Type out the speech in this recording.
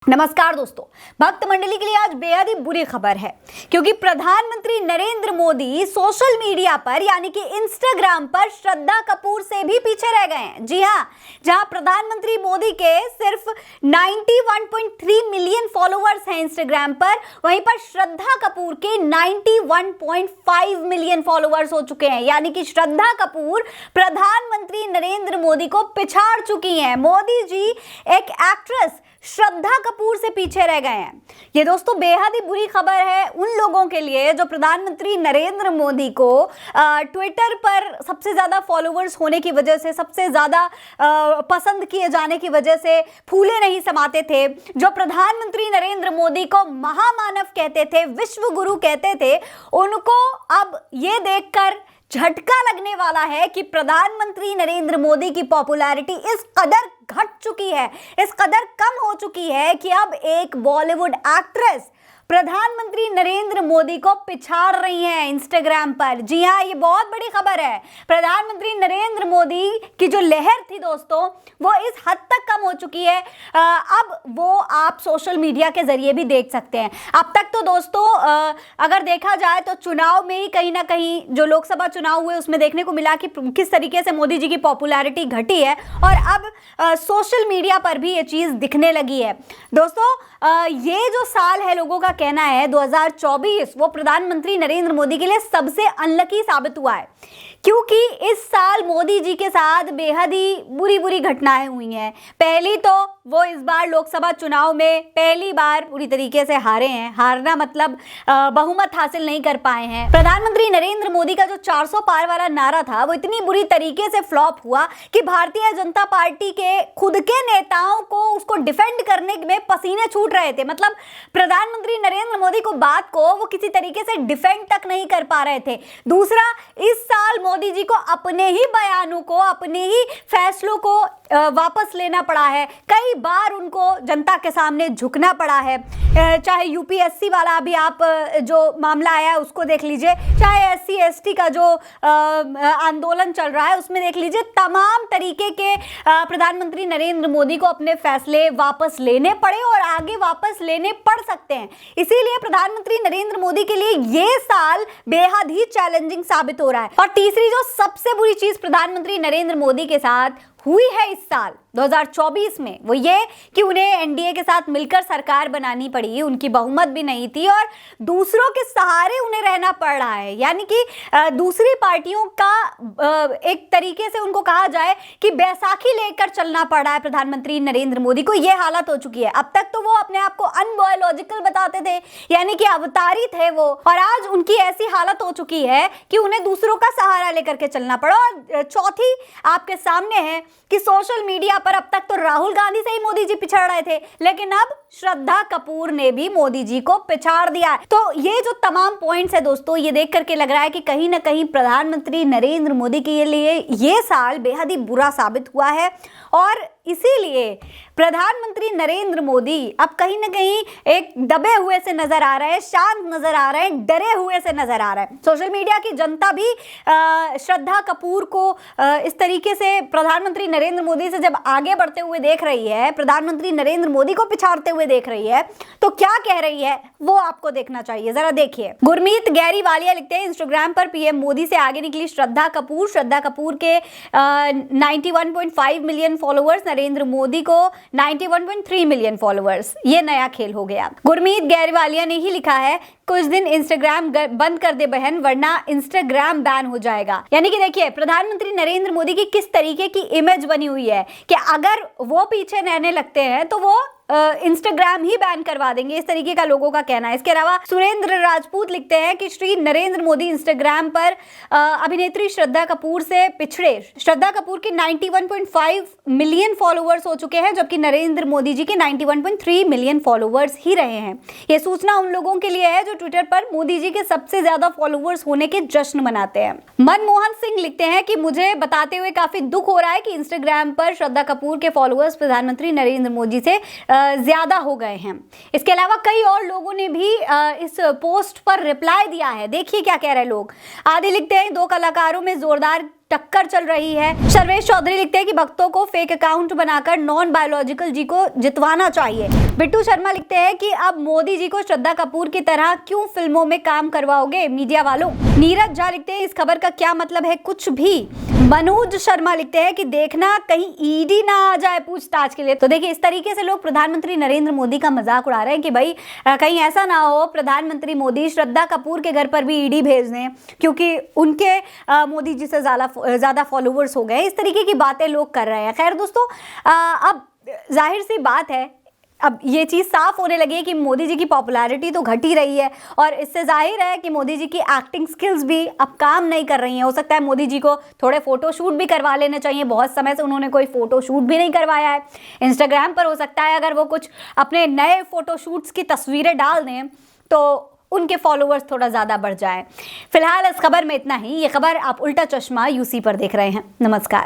नमस्कार दोस्तों, भक्त मंडली के लिए आज बेहद ही बुरी खबर है क्योंकि प्रधानमंत्री नरेंद्र मोदी सोशल मीडिया पर यानी कि इंस्टाग्राम पर श्रद्धा कपूर से भी पीछे रह गए हैं। जी हां, जहां प्रधानमंत्री मोदी के सिर्फ 91.3 मिलियन फॉलोअर्स हैं इंस्टाग्राम पर, वहीं पर श्रद्धा कपूर के 91.5 मिलियन फॉलोअर्स हो चुके हैं। यानी कि श्रद्धा कपूर प्रधानमंत्री नरेंद्र मोदी को पिछाड़ चुकी हैं। मोदी जी एक एक्ट्रेस श्रद्धा कपूर से पीछे रह गए हैं। ये दोस्तों बेहद ही बुरी खबर है उन लोगों के लिए जो प्रधानमंत्री नरेंद्र मोदी को ट्विटर पर सबसे ज़्यादा फॉलोअर्स होने की वजह से, सबसे ज़्यादा पसंद किए जाने की वजह से फूले नहीं समाते थे, जो प्रधानमंत्री नरेंद्र मोदी को महामानव कहते थे, विश्व गुरु कहते थे, उनको अब ये देखकर झटका लगने वाला है कि प्रधानमंत्री नरेंद्र मोदी की पॉपुलैरिटी इस कदर घट चुकी है, इस कदर कम हो चुकी है कि अब एक बॉलीवुड एक्ट्रेस प्रधानमंत्री नरेंद्र मोदी को पिछाड़ रही हैं इंस्टाग्राम पर। जी हां, ये बहुत बड़ी खबर है। प्रधानमंत्री नरेंद्र मोदी की जो लहर थी दोस्तों, वो इस हद तक कम हो चुकी है, अब वो आप सोशल मीडिया के जरिए भी देख सकते हैं। अब तक तो दोस्तों अगर देखा जाए तो चुनाव में ही कहीं ना कहीं जो लोकसभा चुनाव हुए उसमें देखने को मिला कि किस तरीके से मोदी जी की पॉपुलैरिटी घटी है, और अब सोशल मीडिया पर भी ये चीज़ दिखने लगी है। दोस्तों ये जो साल है, लोगों का कहना है 2024, वो प्रधानमंत्री नरेंद्र मोदी के लिए सबसे अनलकी साबित हुआ है क्योंकि इस साल मोदी जी के साथ बेहद ही बुरी घटनाएं हुई हैं। पहली तो वो इस बार लोकसभा चुनाव में पहली बार पूरी तरीके से हारे हैं। हारना मतलब बहुमत हासिल नहीं कर पाए हैं। प्रधानमंत्री नरेंद्र मोदी का जो 400 पार वाला नारा था वो इतनी बुरी तरीके से फ्लॉप हुआ कि भारतीय जनता पार्टी के खुद के नेताओं को उसको डिफेंड करने में पसीने छूट रहे थे। मतलब प्रधानमंत्री नरेंद्र मोदी को बात को वो किसी तरीके से डिफेंड तक नहीं कर पा रहे थे। दूसरा, इस साल मोदी जी को अपने ही बयानों को, अपने ही फैसलों को वापस लेना पड़ा है। कई बार उनको जनता के सामने झुकना पड़ा है। चाहे यूपीएससी वाला अभी आप जो मामला आया है उसको देख लीजिए, चाहे एससी एसटी का जो आंदोलन चल रहा है उसमें देख लीजिए, तमाम तरीके के प्रधानमंत्री नरेंद्र मोदी को अपने फैसले वापस लेने पड़े और आगे वापस लेने पड़ सकते हैं। इसीलिए प्रधानमंत्री नरेंद्र मोदी के लिए ये साल बेहद ही चैलेंजिंग साबित हो रहा है। और तीसरी जो सबसे बुरी चीज प्रधानमंत्री नरेंद्र मोदी के साथ हुई है इस साल 2024 में, वो ये कि उन्हें एनडीए के साथ मिलकर सरकार बनानी पड़ी। उनकी बहुमत भी नहीं थी और दूसरों के सहारे उन्हें रहना पड़ रहा है। यानी कि दूसरी पार्टियों का एक तरीके से उनको कहा जाए कि बैसाखी लेकर चलना पड़ रहा है प्रधानमंत्री नरेंद्र मोदी को। ये हालत हो चुकी है। अब तक तो वो अपने आप को अनबायोलॉजिकल बताते थे, यानी कि अवतारी थे वो, और आज उनकी ऐसी हालत हो चुकी है कि उन्हें दूसरों का सहारा लेकर के चलना पड़ा। और चौथी आपके सामने है कि सोशल मीडिया पर अब तक तो राहुल गांधी से ही मोदी जी पिछड़ रहे थे, लेकिन अब श्रद्धा कपूर ने भी मोदी जी को पिछाड़ दिया। तो ये जो तमाम पॉइंट्स है दोस्तों, ये देख करके लग रहा है कि कहीं ना कहीं प्रधानमंत्री नरेंद्र मोदी के लिए ये साल बेहद ही बुरा साबित हुआ है। और इसीलिए प्रधानमंत्री नरेंद्र मोदी अब कहीं ना कहीं एक दबे हुए से नजर आ रहे हैं, शांत नजर आ रहे हैं, डरे हुए से नजर आ रहे हैं। सोशल मीडिया की जनता भी श्रद्धा कपूर को इस तरीके से प्रधानमंत्री नरेंद्र मोदी से जब आगे बढ़ते हुए देख रही है, प्रधानमंत्री नरेंद्र मोदी को पिछाड़ते हुए देख रही है, तो क्या कह रही है वो आपको देखना चाहिए। जरा देखिए। गुरमीत गैरी वालिया लिखते हैं, इंस्टाग्राम पर पीएम मोदी से आगे निकली श्रद्धा कपूर। श्रद्धा कपूर के 91.5 मिलियन फॉलोअर्स, नरेंद्र मोदी को 91.3 मिलियन फॉलोअर्स। ये नया खेल हो गया। गुरमीत गैरवालिया ने ही लिखा है, कुछ दिन इंस्टाग्राम बंद कर दे बहन, वरना इंस्टाग्राम बैन हो जाएगा। यानी कि देखिए प्रधानमंत्री नरेंद्र मोदी की किस तरीके की इमेज बनी हुई है कि अगर वो पीछे रहने लगते हैं तो वो इंस्टाग्राम ही बैन करवा देंगे, इस तरीके का लोगों का कहना है। इसके अलावा सुरेंद्र राजपूत लिखते हैं कि श्री नरेंद्र मोदी इंस्टाग्राम पर अभिनेत्री श्रद्धा कपूर से पिछड़े। श्रद्धा कपूर के 91.5 मिलियन फॉलोअर्स हो चुके हैं, जबकि नरेंद्र मोदी जी के 91.3 मिलियन फॉलोअर्स ही रहे हैं। ये सूचना उन लोगों के लिए है जो ट्विटर पर मोदी जी के सबसे ज्यादा फॉलोअर्स होने के जश्न मनाते हैं। मनमोहन सिंह लिखते हैं कि मुझे बताते हुए काफी दुख हो रहा है कि इंस्टाग्राम पर श्रद्धा कपूर के फॉलोअर्स प्रधानमंत्री नरेंद्र मोदी से ज्यादा हो गए हैं। इसके अलावा कई और लोगों ने भी इस पोस्ट पर रिप्लाई दिया है। देखिए क्या कह रहे हैं लोग। आदि लिखते हैं, दो कलाकारों में जोरदार टक्कर चल रही है। सर्वेश चौधरी लिखते हैं कि भक्तों को फेक अकाउंट बनाकर नॉन बायोलॉजिकल जी को जितवाना चाहिए। बिट्टू शर्मा लिखते हैं कि अब मोदी जी को श्रद्धा कपूर की तरह क्यों फिल्मों में काम करवाओगे मीडिया वालों। नीरज झा लिखते हैं इस खबर का क्या मतलब है, कुछ भी। मनोज शर्मा लिखते हैं कि देखना कहीं ईडी ना आ जाए पूछताछ के लिए। तो देखिए, इस तरीके से लोग प्रधानमंत्री नरेंद्र मोदी का मजाक उड़ा रहे हैं कि भाई कहीं ऐसा ना हो प्रधानमंत्री मोदी श्रद्धा कपूर के घर पर भी ईडी भेज दें क्योंकि उनके मोदी जी से ज्यादा फॉलोवर्स हो गए। इस तरीके की बातें लोग कर रहे हैं। खैर दोस्तों, अब जाहिर सी बात है, अब ये चीज़ साफ होने लगी है कि मोदी जी की पॉपुलैरिटी तो घट ही रही है और इससे जाहिर है कि मोदी जी की एक्टिंग स्किल्स भी अब काम नहीं कर रही हैं। हो सकता है मोदी जी को थोड़े फोटोशूट भी करवा लेने चाहिए। बहुत समय से उन्होंने कोई फोटोशूट भी नहीं करवाया है। इंस्टाग्राम पर हो सकता है अगर वो कुछ अपने नए फोटोशूट्स की तस्वीरें डाल दें तो उनके फॉलोअर्स थोड़ा ज़्यादा बढ़ जाएं। फिलहाल इस खबर में इतना ही। ये खबर आप उल्टा चश्मा यूसी पर देख रहे हैं। नमस्कार।